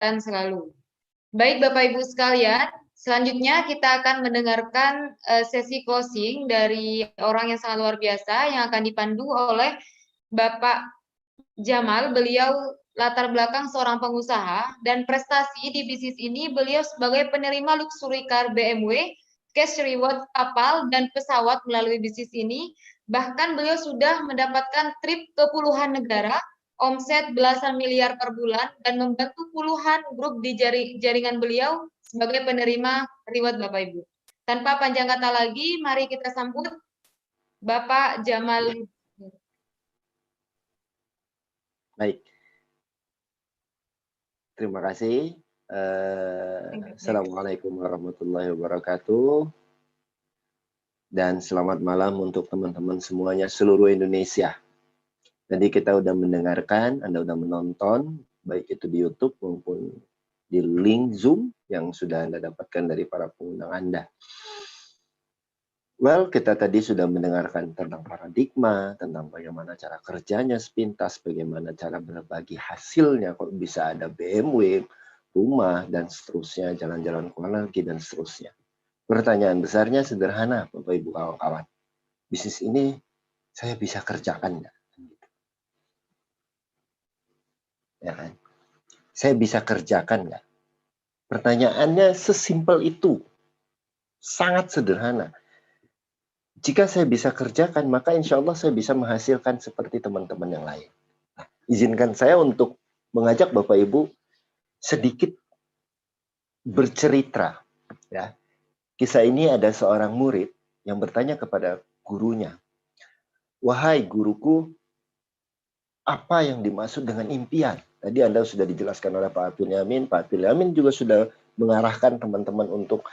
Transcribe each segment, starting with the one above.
kesehatan selalu. Baik Bapak Ibu sekalian, selanjutnya kita akan mendengarkan sesi closing dari orang yang sangat luar biasa yang akan dipandu oleh Bapak Jamal. Beliau latar belakang seorang pengusaha dan prestasi di bisnis ini beliau sebagai penerima luxury car BMW, cash reward kapal dan pesawat melalui bisnis ini. Bahkan beliau sudah mendapatkan trip ke puluhan negara, omset belasan miliar per bulan, dan membantu puluhan grup di jaringan beliau sebagai penerima reward Bapak Ibu. Tanpa panjang kata lagi, mari kita sambut Bapak Jamal. Baik. Terima kasih. Assalamualaikum warahmatullahi wabarakatuh. Dan selamat malam untuk teman-teman semuanya seluruh Indonesia. Jadi kita udah mendengarkan, Anda udah menonton, baik itu di YouTube maupun di link Zoom yang sudah Anda dapatkan dari para pengundang Anda. Well, kita tadi sudah mendengarkan tentang paradigma, tentang bagaimana cara kerjanya sepintas, bagaimana cara berbagi hasilnya, kok bisa ada BMW, rumah, dan seterusnya, jalan-jalan ke luar negeri, dan seterusnya. Pertanyaan besarnya sederhana, Bapak Ibu kawan-kawan. Bisnis ini saya bisa kerjakan nggak? Ya kan? Saya bisa kerjakan nggak? Pertanyaannya sesimpel itu. Sangat sederhana. Jika saya bisa kerjakan, maka insya Allah saya bisa menghasilkan seperti teman-teman yang lain. Nah, izinkan saya untuk mengajak Bapak Ibu sedikit bercerita. Ya. Kisah ini ada seorang murid yang bertanya kepada gurunya, "Wahai guruku, apa yang dimaksud dengan impian?" Tadi Anda sudah dijelaskan oleh Pak Abdul-Yamin. Pak Abdul-Yamin juga sudah mengarahkan teman-teman untuk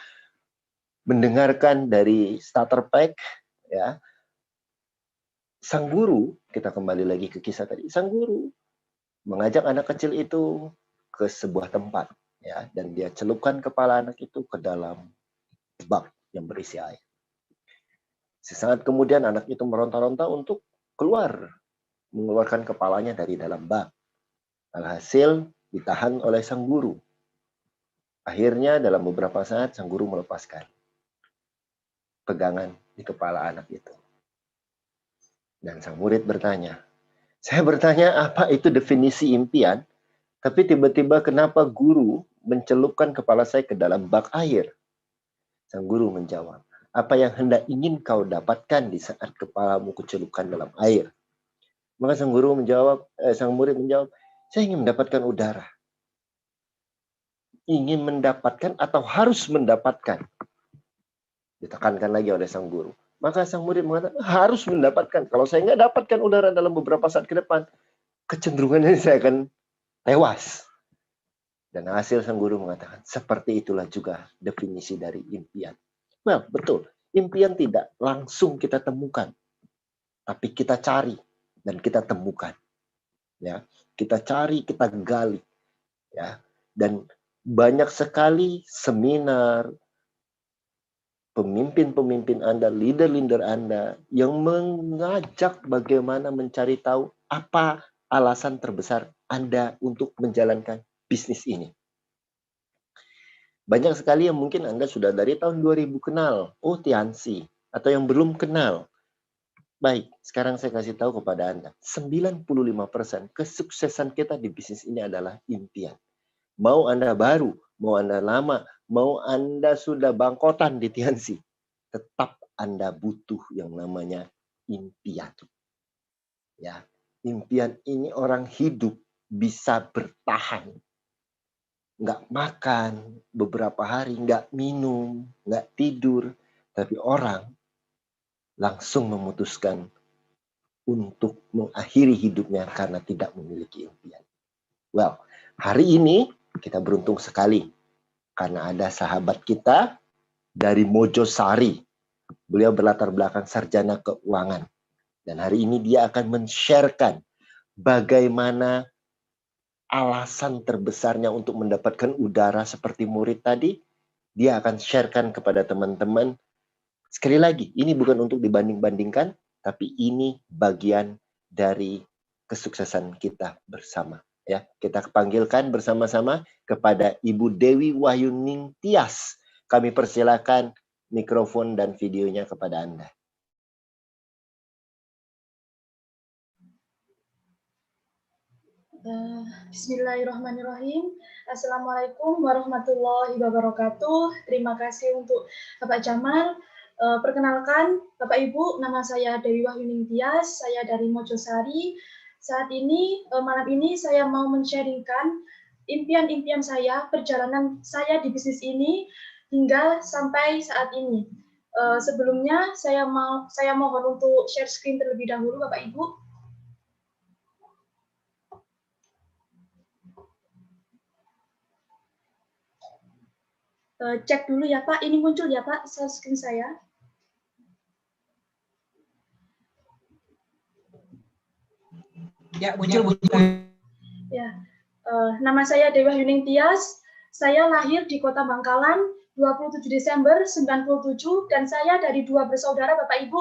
mendengarkan dari starter pack. Ya. Sang guru, kita kembali lagi ke kisah tadi, sang guru mengajak anak kecil itu ke sebuah tempat. Ya, dan dia celupkan kepala anak itu ke dalam bak yang berisi air. Sesaat kemudian anak itu meronta-ronta untuk mengeluarkan kepalanya dari dalam bak. Alhasil ditahan oleh sang guru. Akhirnya dalam beberapa saat sang guru melepaskan pegangan di kepala anak itu. Dan sang murid bertanya, saya bertanya apa itu definisi impian, tapi tiba-tiba kenapa guru mencelupkan kepala saya ke dalam bak air? Sang guru menjawab, apa yang hendak ingin kau dapatkan di saat kepalamu kucelupkan dalam air? Maka sang murid menjawab, saya ingin mendapatkan udara. Ingin mendapatkan atau harus mendapatkan? Ditekankan lagi oleh sang guru. Maka sang murid mengatakan, harus mendapatkan. Kalau saya nggak dapatkan udara dalam beberapa saat ke depan, kecenderungannya saya akan tewas. Dan hasil sang guru mengatakan, seperti itulah juga definisi dari impian. Well, betul. Impian tidak langsung kita temukan. Tapi kita cari dan kita temukan. Ya, kita cari, kita gali. Ya, dan banyak sekali seminar, pemimpin-pemimpin Anda, leader-leader Anda yang mengajak bagaimana mencari tahu apa alasan terbesar Anda untuk menjalankan bisnis ini. Banyak sekali yang mungkin Anda sudah dari tahun 2000 kenal. Oh, Tiansi. Atau yang belum kenal. Baik, sekarang saya kasih tahu kepada Anda. 95% kesuksesan kita di bisnis ini adalah impian. Mau Anda baru, mau Anda lama, mau Anda sudah bangkotan di Tiansi, tetap Anda butuh yang namanya impian. Ya, impian ini orang hidup bisa bertahan. Nggak makan beberapa hari, nggak minum, nggak tidur. Tapi orang langsung memutuskan untuk mengakhiri hidupnya karena tidak memiliki impian. Well, hari ini kita beruntung sekali karena ada sahabat kita dari Mojosari. Beliau berlatar belakang sarjana keuangan. Dan hari ini dia akan men-sharekan bagaimana alasan terbesarnya untuk mendapatkan udara seperti murid tadi. Dia akan sharekan kepada teman-teman. Sekali lagi, ini bukan untuk dibanding-bandingkan, tapi ini bagian dari kesuksesan kita bersama. Ya, kita panggilkan bersama-sama kepada Ibu Dewi Wahyuning Tias. Kami persilakan mikrofon dan videonya kepada Anda. Bismillahirrahmanirrahim. Assalamualaikum warahmatullahi wabarakatuh. Terima kasih untuk Bapak Jamal. Perkenalkan, Bapak Ibu, nama saya Dewi Wahyuning Tias. Saya dari Mojosari. Saat ini, malam ini saya mau men-sharingkan impian-impian saya, perjalanan saya di bisnis ini hingga sampai saat ini. Sebelumnya, saya mohon untuk share screen terlebih dahulu, Bapak Ibu. Cek dulu ya Pak, ini muncul ya Pak, share screen saya. Ya, muncul. Ya, nama saya Dewi Wahyuning Tias. Saya lahir di Kota Bangkalan 27 Desember 97 dan saya dari dua bersaudara Bapak Ibu.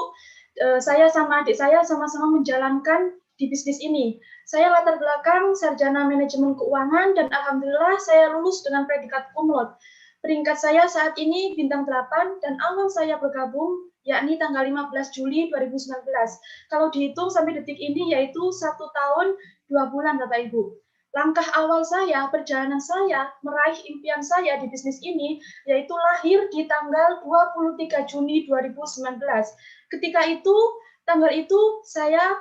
Saya sama adik saya sama-sama menjalankan di bisnis ini. Saya latar belakang sarjana manajemen keuangan dan alhamdulillah saya lulus dengan predikat cum laude. Peringkat saya saat ini bintang 8 dan awal saya bergabung yakni tanggal 15 Juli 2019. Kalau dihitung sampai detik ini yaitu 1 tahun 2 bulan Bapak Ibu. Langkah awal saya, perjalanan saya meraih impian saya di bisnis ini yaitu lahir di tanggal 23 Juni 2019. Ketika itu, tanggal itu saya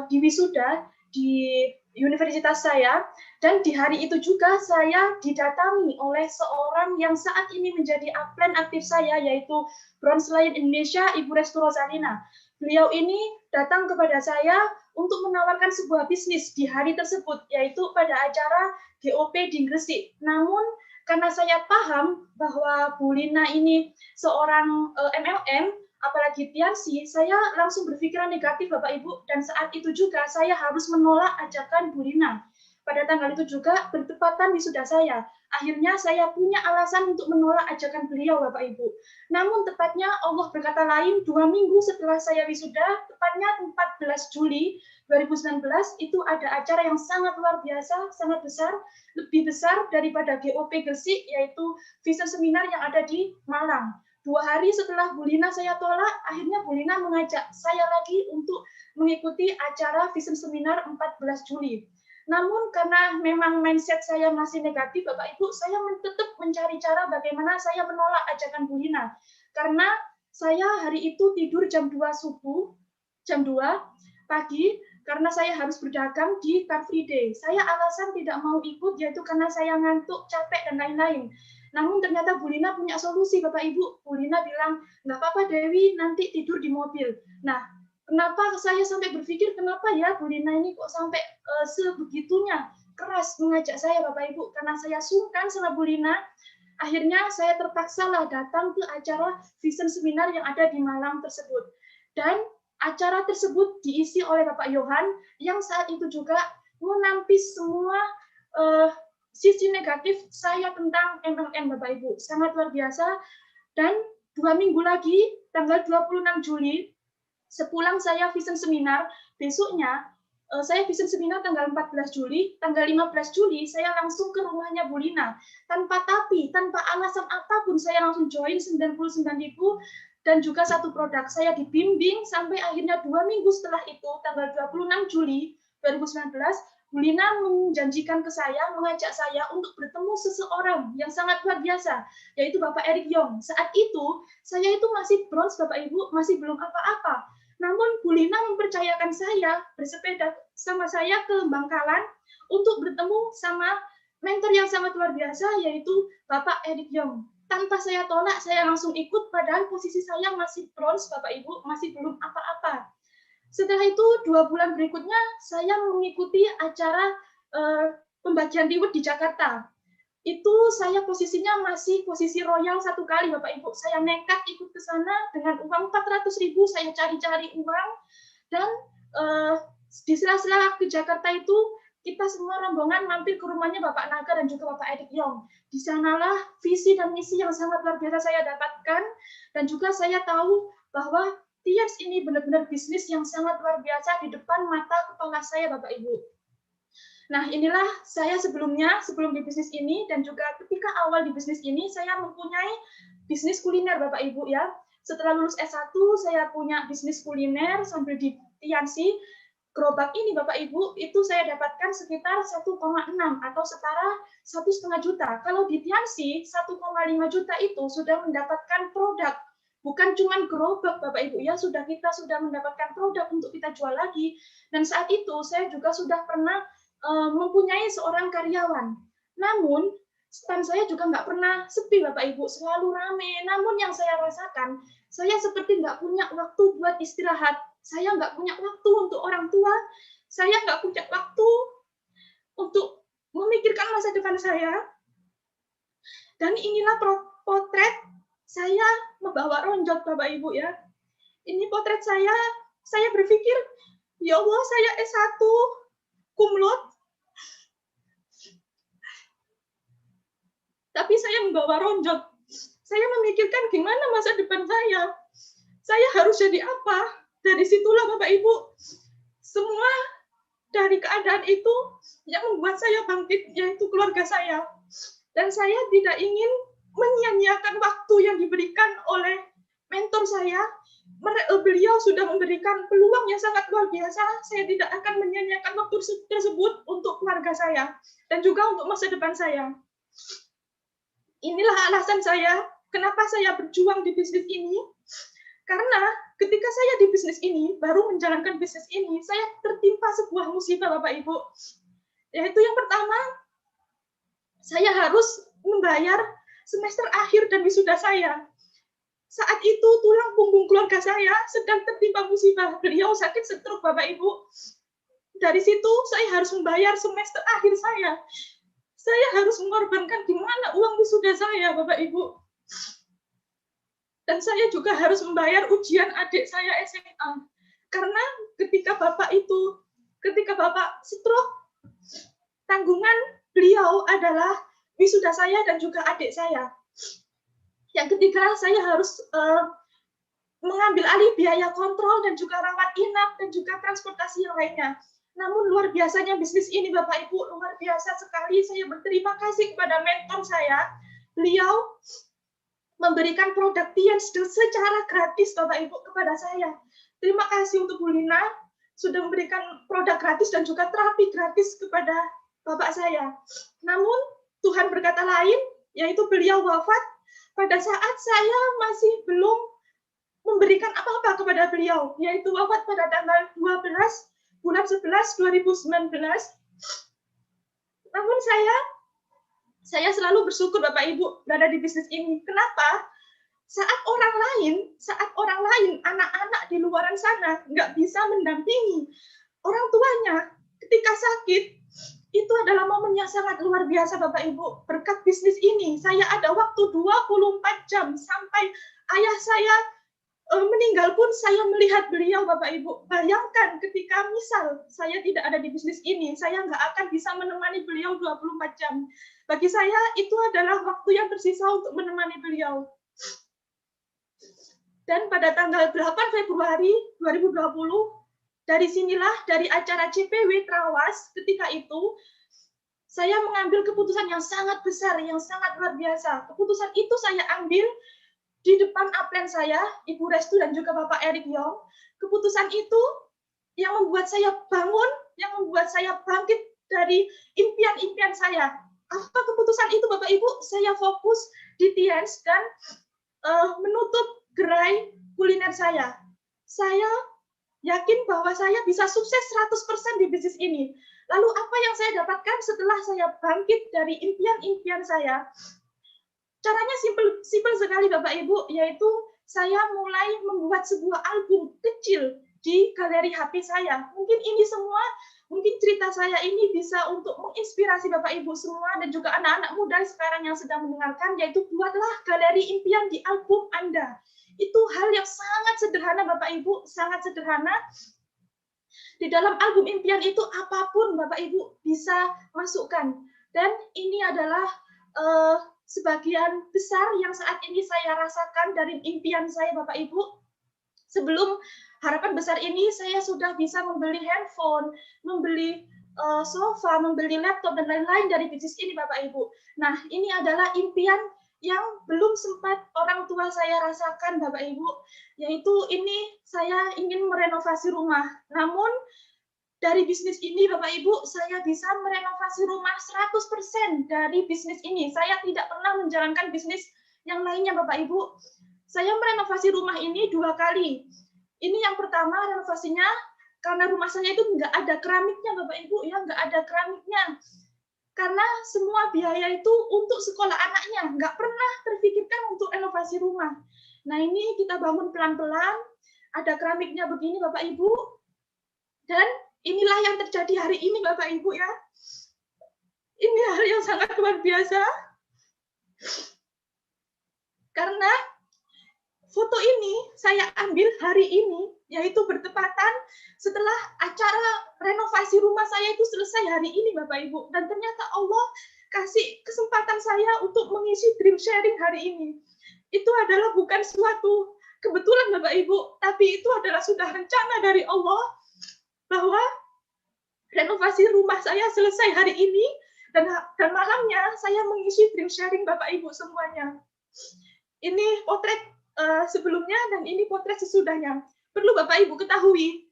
diwisuda di universitas saya dan di hari itu juga saya didatangi oleh seorang yang saat ini menjadi upline aktif saya yaitu Bronze Lion Indonesia, Ibu Restu Rosalina. Beliau ini datang kepada saya untuk menawarkan sebuah bisnis di hari tersebut, yaitu pada acara GOP di Gresik. Namun, karena saya paham bahwa Bu Lina ini seorang MLM, apalagi Tiansi, saya langsung berpikiran negatif Bapak Ibu, dan saat itu juga saya harus menolak ajakan Bu Lina. Pada tanggal itu juga bertepatan wisuda saya. Akhirnya saya punya alasan untuk menolak ajakan beliau Bapak Ibu. Namun tepatnya Allah berkata lain, 2 minggu setelah saya wisuda, tepatnya 14 Juli 2019, itu ada acara yang sangat luar biasa, sangat besar, lebih besar daripada GOP Gresik, yaitu Vision Seminar yang ada di Malang. 2 hari setelah Bu Lina saya tolak, akhirnya Bu Lina mengajak saya lagi untuk mengikuti acara Vision Seminar 14 Juli. Namun karena memang mindset saya masih negatif, Bapak Ibu, saya tetap mencari cara bagaimana saya menolak ajakan Bu Lina. Karena saya hari itu tidur jam 2 subuh, jam 2 pagi, karena saya harus berdagang di Car Free Day. Saya alasan tidak mau ikut, yaitu karena saya ngantuk, capek, dan lain-lain. Namun ternyata Bu Lina punya solusi, Bapak Ibu. Bu Lina bilang, nggak apa-apa Dewi, nanti tidur di mobil. Nah, kenapa saya sampai berpikir, kenapa ya Bu Lina ini kok sampai sebegitunya keras mengajak saya Bapak Ibu, karena saya sungkan sama Bu Lina. Akhirnya saya terpaksa lah datang ke acara Vision Seminar yang ada di Malang tersebut. Dan acara tersebut diisi oleh Bapak Yohan yang saat itu juga menampis semua sisi negatif saya tentang MLM Bapak Ibu. Sangat luar biasa. Dan 2 minggu lagi, tanggal 26 Juli, sepulang saya Vision Seminar, besoknya saya Vision Seminar tanggal 14 Juli, tanggal 15 Juli saya langsung ke rumahnya Bu Lina. Tanpa alasan apapun saya langsung join 99.000 dan juga satu produk. Saya dibimbing sampai akhirnya 2 minggu setelah itu, tanggal 26 Juli 2019, Bu Lina menjanjikan ke saya, mengajak saya untuk bertemu seseorang yang sangat luar biasa, yaitu Bapak Eric Yong. Saat itu, saya itu masih bronze Bapak Ibu, masih belum apa-apa. Namun Bu Lina mempercayakan saya bersepeda sama saya ke Bangkalan untuk bertemu sama mentor yang sangat luar biasa yaitu Bapak Eric Yong. Tanpa saya tolak, saya langsung ikut padahal posisi saya masih bronze Bapak Ibu, masih belum apa-apa. Setelah itu 2 bulan berikutnya saya mengikuti acara pembagian reward di Jakarta. Itu saya posisinya masih posisi royal 1 kali Bapak Ibu. Saya nekat ikut ke sana dengan uang 400.000, saya cari-cari uang dan di sela-sela ke Jakarta itu kita semua rombongan mampir ke rumahnya Bapak Naga dan juga Bapak Eric Yong. Di sanalah visi dan misi yang sangat luar biasa saya dapatkan dan juga saya tahu bahwa Tias ini benar-benar bisnis yang sangat luar biasa di depan mata kepala saya Bapak Ibu. Nah, inilah saya sebelum di bisnis ini, dan juga ketika awal di bisnis ini, saya mempunyai bisnis kuliner, Bapak Ibu ya. Setelah lulus S1, saya punya bisnis kuliner sambil di Tiansi. Gerobak ini, Bapak Ibu, itu saya dapatkan sekitar 1,6 atau setara 1,5 juta. Kalau di Tiansi, 1,5 juta itu sudah mendapatkan produk. Bukan cuma gerobak, Bapak Ibu ya, kita sudah mendapatkan produk untuk kita jual lagi. Dan saat itu saya juga sudah pernah mempunyai seorang karyawan. Namun, stand saya juga nggak pernah sepi, Bapak Ibu, selalu rame. Namun yang saya rasakan, saya seperti nggak punya waktu buat istirahat. Saya nggak punya waktu untuk orang tua. Saya nggak punya waktu untuk memikirkan masa depan saya. Dan inilah potret saya membawa ronjok, Bapak Ibu ya. Ini potret saya berpikir, ya Allah, saya S1, cum laude, tapi saya membawa ronjok. Saya memikirkan gimana masa depan saya. Saya harus jadi apa? Dari situlah Bapak Ibu, semua dari keadaan itu yang membuat saya bangkit, yaitu keluarga saya. Dan saya tidak ingin menyia-nyiakan waktu yang diberikan oleh mentor saya. Beliau sudah memberikan peluang yang sangat luar biasa. Saya tidak akan menyia-nyiakan waktu tersebut untuk keluarga saya dan juga untuk masa depan saya. Inilah alasan saya kenapa saya berjuang di bisnis ini. Karena ketika saya di bisnis ini, baru menjalankan bisnis ini, saya tertimpa sebuah musibah, Bapak Ibu. Yaitu yang pertama, saya harus membayar semester akhir dan wisuda saya. Saat itu tulang punggung keluarga saya sedang tertimpa musibah. Beliau sakit stroke, Bapak Ibu. Dari situ saya harus membayar semester akhir saya. Saya harus mengorbankan gimana uang wisuda saya, Bapak Ibu. Dan saya juga harus membayar ujian adik saya SMA. Karena ketika Bapak stroke, tanggungan beliau adalah wisuda saya dan juga adik saya. Yang ketiga, saya harus mengambil alih biaya kontrol dan juga rawat inap dan juga transportasi yang lainnya. Namun luar biasanya bisnis ini, Bapak Ibu, luar biasa sekali. Saya berterima kasih kepada mentor saya. Beliau memberikan produk Tians secara gratis, Bapak Ibu, kepada saya. Terima kasih untuk Bu Lina sudah memberikan produk gratis dan juga terapi gratis kepada Bapak saya. Namun Tuhan berkata lain, yaitu beliau wafat pada saat saya masih belum memberikan apa-apa kepada beliau, yaitu wafat pada tanggal 12 bulan 11 2019. Namun saya selalu bersyukur, Bapak Ibu, berada di bisnis ini. Kenapa? Saat orang lain, anak-anak di luaran sana nggak bisa mendampingi orang tuanya ketika sakit, itu adalah momen yang sangat luar biasa, Bapak Ibu. Berkat bisnis ini, saya ada waktu 24 jam sampai ayah saya meninggal pun saya melihat beliau, Bapak Ibu. Bayangkan ketika misal saya tidak ada di bisnis ini, saya nggak akan bisa menemani beliau 24 jam. Bagi saya itu adalah waktu yang tersisa untuk menemani beliau. Dan pada tanggal 8 Februari 2020, dari acara CPW Trawas ketika itu, saya mengambil keputusan yang sangat besar, yang sangat luar biasa. Keputusan itu saya ambil di depan upline saya, Ibu Restu dan juga Bapak Erick Yong. Keputusan itu yang membuat saya bangun, yang membuat saya bangkit dari impian-impian saya. Apa keputusan itu, Bapak Ibu? Saya fokus di Tians dan menutup gerai kuliner saya. Saya yakin bahwa saya bisa sukses 100% di bisnis ini. Lalu apa yang saya dapatkan setelah saya bangkit dari impian-impian saya? Caranya simpel sekali, Bapak Ibu, yaitu saya mulai membuat sebuah album kecil di galeri HP saya. Mungkin cerita saya ini bisa untuk menginspirasi Bapak Ibu semua dan juga anak-anak muda sekarang yang sedang mendengarkan, yaitu buatlah galeri impian di album Anda. Itu hal yang sangat sederhana, Bapak Ibu, sangat sederhana. Di dalam album impian itu apapun Bapak Ibu bisa masukkan. Dan ini adalah sebagian besar yang saat ini saya rasakan dari impian saya, Bapak Ibu. Sebelum harapan besar ini, saya sudah bisa membeli handphone, membeli sofa, membeli laptop, dan lain-lain dari bisnis ini, Bapak Ibu. Nah, ini adalah impian yang belum sempat orang tua saya rasakan, Bapak Ibu, yaitu ini saya ingin merenovasi rumah. Namun, dari bisnis ini, Bapak Ibu, saya bisa merenovasi rumah 100% dari bisnis ini. Saya tidak pernah menjalankan bisnis yang lainnya, Bapak Ibu. Saya merenovasi rumah ini 2 kali. Ini yang pertama, renovasinya karena rumah saya itu nggak ada keramiknya, Bapak Ibu, ya, nggak ada keramiknya. Karena semua biaya itu untuk sekolah anaknya, nggak pernah terfikirkan untuk renovasi rumah. Nah, ini kita bangun pelan-pelan, ada keramiknya begini, Bapak Ibu, dan inilah yang terjadi hari ini, Bapak Ibu, ya. Ini hal yang sangat luar biasa. Karena foto ini saya ambil hari ini, yaitu bertepatan setelah acara renovasi rumah saya itu selesai hari ini, Bapak Ibu. Dan ternyata Allah kasih kesempatan saya untuk mengisi dream sharing hari ini. Itu adalah bukan suatu kebetulan, Bapak Ibu, tapi itu adalah sudah rencana dari Allah bahwa renovasi rumah saya selesai hari ini, dan malamnya saya mengisi dream sharing Bapak Ibu semuanya. Ini potret sebelumnya dan ini potret sesudahnya. Perlu Bapak Ibu ketahui,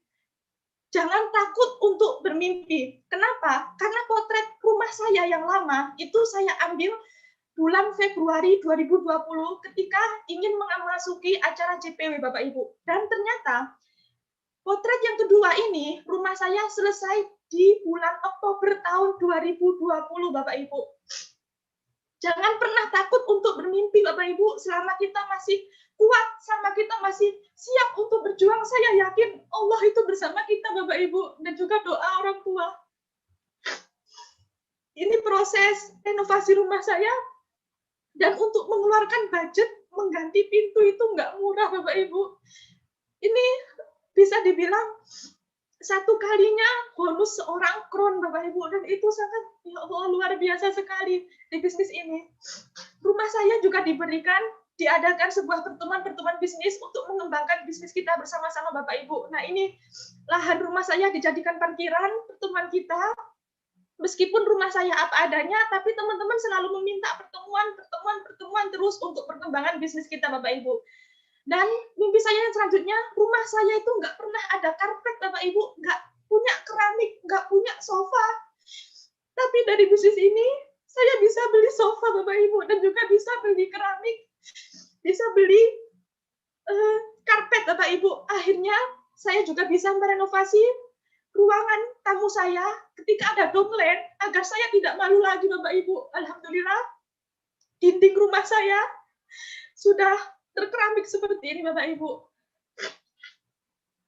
jangan takut untuk bermimpi. Kenapa? Karena potret rumah saya yang lama itu saya ambil bulan Februari 2020 ketika ingin memasuki acara JPW, Bapak Ibu. Dan ternyata potret yang kedua ini rumah saya selesai di bulan Oktober tahun 2020, Bapak Ibu. Jangan pernah takut untuk bermimpi, Bapak Ibu. Selama kita masih kuat, sama kita masih siap untuk berjuang, saya yakin Allah itu bersama kita, Bapak Ibu, dan juga doa orang tua. Ini proses renovasi rumah saya, dan untuk mengeluarkan budget mengganti pintu itu nggak murah, Bapak Ibu. Ini bisa dibilang satu kalinya bonus seorang kron, Bapak Ibu, dan itu sangat, ya Allah, luar biasa sekali di bisnis ini. Rumah saya juga diadakan sebuah pertemuan bisnis untuk mengembangkan bisnis kita bersama-sama, Bapak Ibu. Nah, ini lahan rumah saya dijadikan parkiran pertemuan kita. Meskipun rumah saya apa adanya, tapi teman-teman selalu meminta pertemuan terus untuk perkembangan bisnis kita, Bapak Ibu. Dan mimpi saya yang selanjutnya, rumah saya itu nggak pernah ada karpet, Bapak Ibu, nggak punya keramik, nggak punya sofa. Tapi dari bisnis ini, saya bisa beli sofa, Bapak Ibu, dan juga bisa beli keramik, bisa beli karpet, Bapak Ibu. Akhirnya, saya juga bisa merenovasi ruangan tamu saya ketika ada downland, agar saya tidak malu lagi, Bapak Ibu. Alhamdulillah, dinding rumah saya sudah terkeramik seperti ini, Bapak Ibu.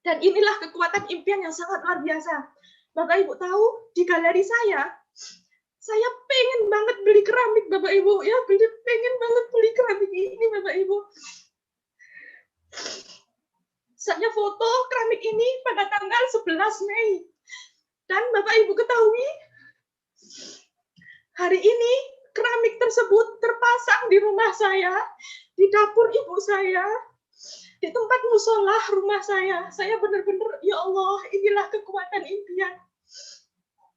Dan inilah kekuatan impian yang sangat luar biasa. Bapak Ibu tahu, di galeri saya pengen banget beli keramik, Bapak Ibu. Ya, pengen banget beli keramik ini, Bapak Ibu. Saya foto keramik ini pada tanggal 11 Mei. Dan Bapak Ibu ketahui, hari ini keramik tersebut terpasang di rumah saya, di dapur ibu saya, di tempat musola rumah saya. Saya benar-benar, ya Allah, inilah kekuatan impian.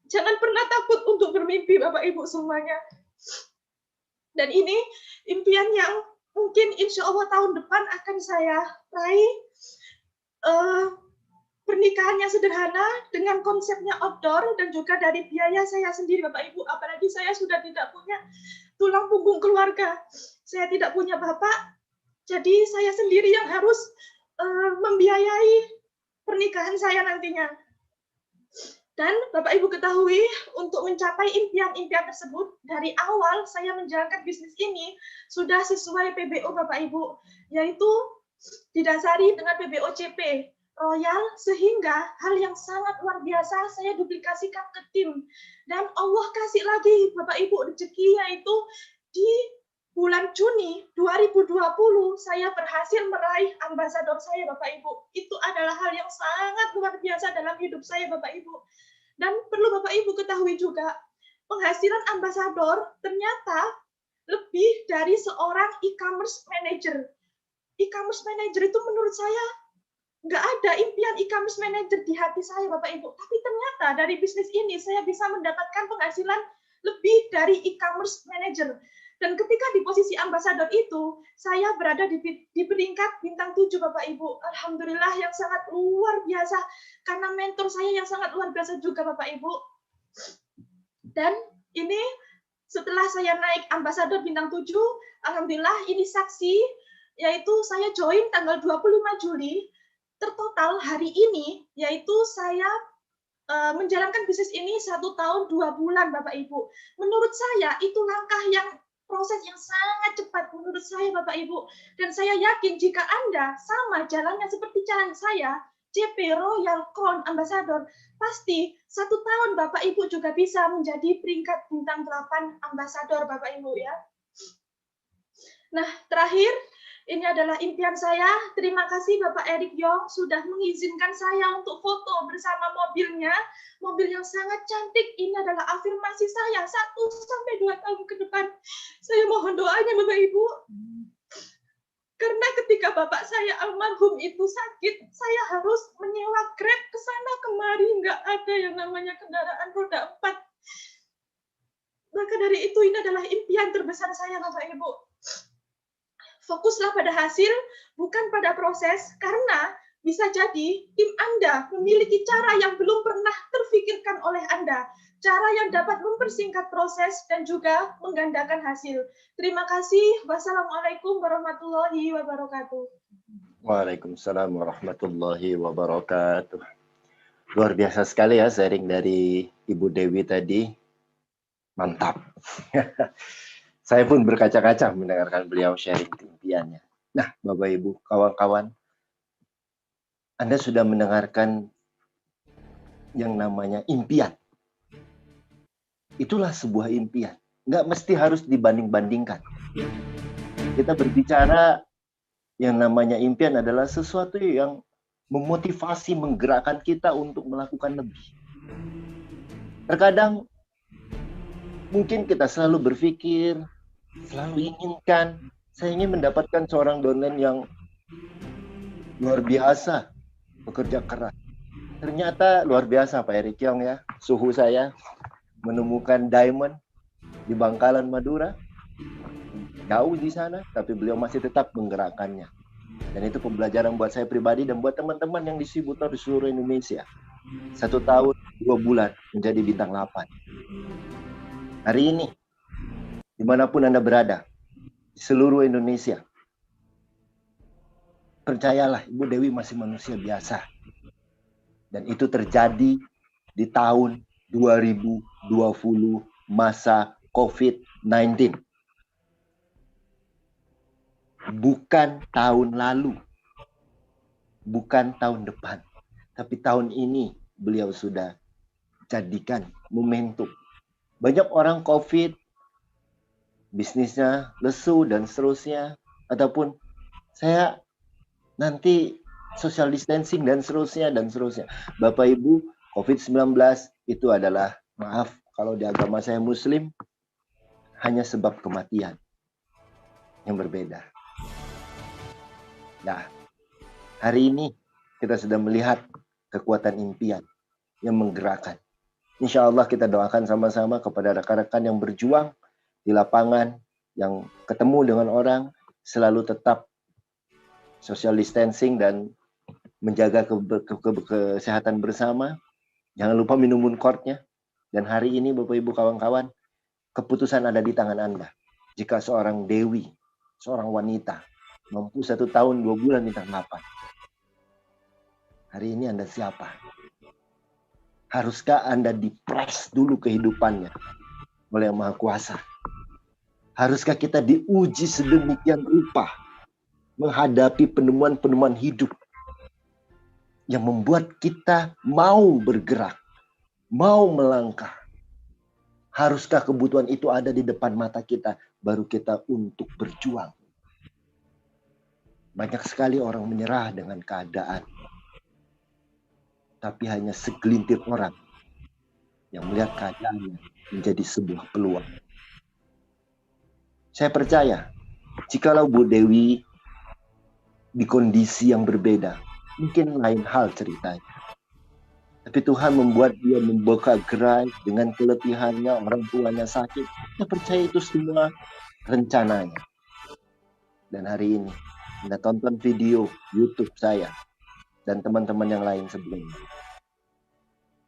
Jangan pernah takut untuk bermimpi, Bapak Ibu semuanya. Dan ini impian yang mungkin insya Allah tahun depan akan saya raih. Pernikahannya sederhana dengan konsepnya outdoor dan juga dari biaya saya sendiri, Bapak Ibu. Apalagi saya sudah tidak punya tulang punggung keluarga. Saya tidak punya bapak, jadi saya sendiri yang harus membiayai pernikahan saya nantinya. Dan Bapak Ibu ketahui, untuk mencapai impian-impian tersebut, dari awal saya menjalankan bisnis ini sudah sesuai PBO, Bapak Ibu, yaitu didasari dengan PBOCP Royal, sehingga hal yang sangat luar biasa saya duplikasikan ke tim. Dan Allah kasih lagi, Bapak Ibu, rezeki, yaitu di bulan Juni 2020 saya berhasil meraih ambasador saya, Bapak Ibu. Itu adalah hal yang sangat luar biasa dalam hidup saya, Bapak Ibu. Dan perlu Bapak Ibu ketahui juga, penghasilan ambasador ternyata lebih dari seorang e-commerce manager. E-commerce manager itu menurut saya nggak ada impian e-commerce manager di hati saya, Bapak Ibu. Tapi ternyata dari bisnis ini saya bisa mendapatkan penghasilan lebih dari e-commerce manager. Dan ketika di posisi ambasador itu, saya berada di peringkat bintang 7, Bapak Ibu. Alhamdulillah yang sangat luar biasa. Karena mentor saya yang sangat luar biasa juga, Bapak Ibu. Dan ini setelah saya naik ambasador bintang 7, alhamdulillah ini saksi, yaitu saya join tanggal 25 Juli, tertotal hari ini, yaitu saya menjalankan bisnis ini 1 tahun 2 bulan, Bapak Ibu. Menurut saya, itu langkah yang proses yang sangat cepat menurut saya, Bapak Ibu. Dan saya yakin jika Anda sama jalannya seperti jalan saya, JP Royal Crown Ambassador, pasti 1 tahun Bapak Ibu juga bisa menjadi peringkat bintang 8 Ambassador, Bapak Ibu ya. Nah, terakhir, ini adalah impian saya. Terima kasih Bapak Erick Yong sudah mengizinkan saya untuk foto bersama mobilnya. Mobil yang sangat cantik. Ini adalah afirmasi saya 1-2 tahun ke depan. Saya mohon doanya Bapak Ibu. Karena ketika bapak saya almarhum itu sakit, saya harus menyewa Grab ke sana kemari. Nggak ada yang namanya kendaraan roda 4. Maka dari itu ini adalah impian terbesar saya Bapak Ibu. Fokuslah pada hasil, bukan pada proses, karena bisa jadi tim Anda memiliki cara yang belum pernah terfikirkan oleh Anda, cara yang dapat mempersingkat proses dan juga menggandakan hasil. Terima kasih. Wassalamualaikum warahmatullahi wabarakatuh. Waalaikumsalam warahmatullahi wabarakatuh. Luar biasa sekali ya sharing dari Ibu Dewi tadi. Mantap. Saya pun berkaca-kaca mendengarkan beliau sharing impiannya. Nah, Bapak Ibu, kawan-kawan, Anda sudah mendengarkan yang namanya impian. Itulah sebuah impian. Nggak mesti harus dibanding-bandingkan. Kita berbicara yang namanya impian adalah sesuatu yang memotivasi, menggerakkan kita untuk melakukan lebih. Terkadang mungkin kita selalu berpikir, selalu inginkan, saya ingin mendapatkan seorang downline yang luar biasa, bekerja keras. Ternyata luar biasa Pak Erick Yong ya, suhu saya menemukan diamond di Bangkalan, Madura, jauh di sana, tapi beliau masih tetap menggerakkannya. Dan itu pembelajaran buat saya pribadi dan buat teman-teman yang distributor di seluruh Indonesia. 1 tahun 2 bulan menjadi bintang 8. Hari ini, dimanapun Anda berada, di seluruh Indonesia, percayalah Ibu Dewi masih manusia biasa. Dan itu terjadi di tahun 2020, masa COVID-19. Bukan tahun lalu, bukan tahun depan, tapi tahun ini beliau sudah jadikan momentum. Banyak orang COVID, bisnisnya lesu dan seterusnya, ataupun saya nanti social distancing dan seterusnya dan seterusnya. Bapak Ibu, COVID-19 itu adalah, maaf kalau di agama saya Muslim, hanya sebab kematian yang berbeda. Nah, hari ini kita sudah melihat kekuatan impian yang menggerakkan. Insya Allah kita doakan sama-sama kepada rekan-rekan yang berjuang di lapangan, yang ketemu dengan orang, selalu tetap social distancing dan menjaga kesehatan bersama. Jangan lupa minum Mooncourt-nya. Dan hari ini Bapak Ibu kawan-kawan, keputusan ada di tangan Anda. Jika seorang Dewi, seorang wanita, mampu 1 tahun 2 bulan bintang 8. Hari ini Anda siapa? Haruskah Anda dipres dulu kehidupannya oleh Yang Maha Kuasa? Haruskah kita diuji sedemikian rupa menghadapi penemuan-penemuan hidup yang membuat kita mau bergerak, mau melangkah? Haruskah kebutuhan itu ada di depan mata kita, baru kita untuk berjuang? Banyak sekali orang menyerah dengan keadaan. Tapi hanya segelintir orang yang melihat keadaannya menjadi sebuah peluang. Saya percaya, jikalau Bu Dewi di kondisi yang berbeda, mungkin lain hal ceritanya. Tapi Tuhan membuat dia membuka gerai dengan keletihannya, orang tuanya sakit. Saya percaya itu semua rencananya. Dan hari ini, Anda tonton video YouTube saya dan teman-teman yang lain sebelumnya.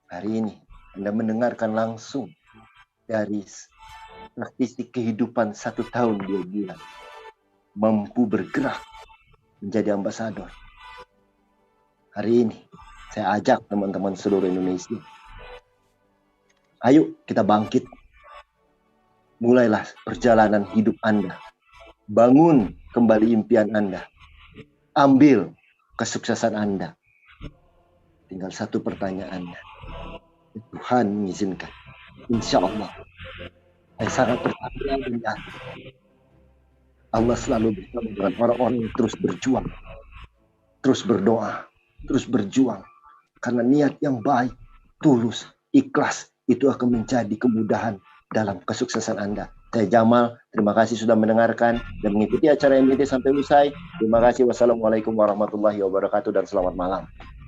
Hari ini, Anda mendengarkan langsung dari praktisi kehidupan 1 tahun 2 bulan. Mampu bergerak menjadi ambasador. Hari ini, saya ajak teman-teman seluruh Indonesia. Ayo kita bangkit. Mulailah perjalanan hidup Anda. Bangun kembali impian Anda. Ambil kesuksesan Anda. Tinggal satu pertanyaannya. Tuhan mengizinkan. Insya Allah. Saya sangat percaya dan yakin. Allah selalu bersama dengan orang-orang yang terus berjuang. Terus berdoa. Terus berjuang. Karena niat yang baik, tulus, ikhlas, itu akan menjadi kemudahan dalam kesuksesan Anda. Saya Jamal, terima kasih sudah mendengarkan dan mengikuti acara MBT sampai usai. Terima kasih. Wassalamualaikum warahmatullahi wabarakatuh dan selamat malam.